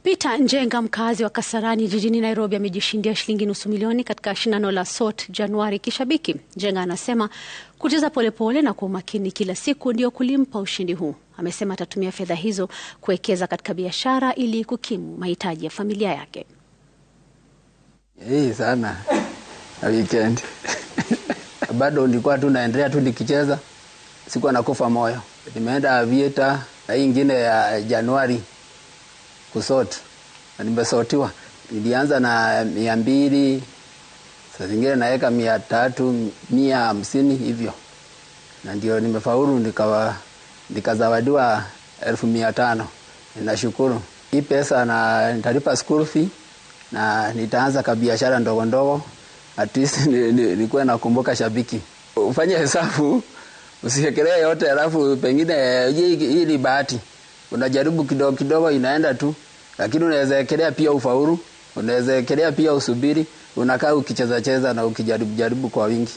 Peter Njenga, mkazi wa Kasarani jijini Nairobi, amejishindia shilingi nusu milioni katika shindano la SOT Januari kishabiki. Njenga anasema kucheza polepole na kwa umakini kila siku ndio kulimpa ushindi huu. Amesema atatumia fedha hizo kuwekeza katika biashara ili kukimu mahitaji ya familia yake. Sana na weekend. Bado nilikuwa tu naendelea tu nikicheza, sikuwa nakufa moyo. Nimeenda Aviator na ingine ya Januari kusort, na nimesortiwa. Nilianza na 200, saa zingine naweka 300, 150 hivyo. Na ndio nimefaulu, nikazawadiwa 1500. Ninashukuru. Hii pesa na nitalipa school fee na nitaanza biashara ndogo ndogo. At least nilikuwa nakumbuka shabiki. Ufanye hesabu, usiekelee yote alafu pengine hii bahati. Unajaribu kidogo kidogo inaenda tu, lakini unaweza ekelea pia ufaulu, unaweza ekelea pia usubiri, unakaa ukicheza cheza na ukijaribu kwa wingi.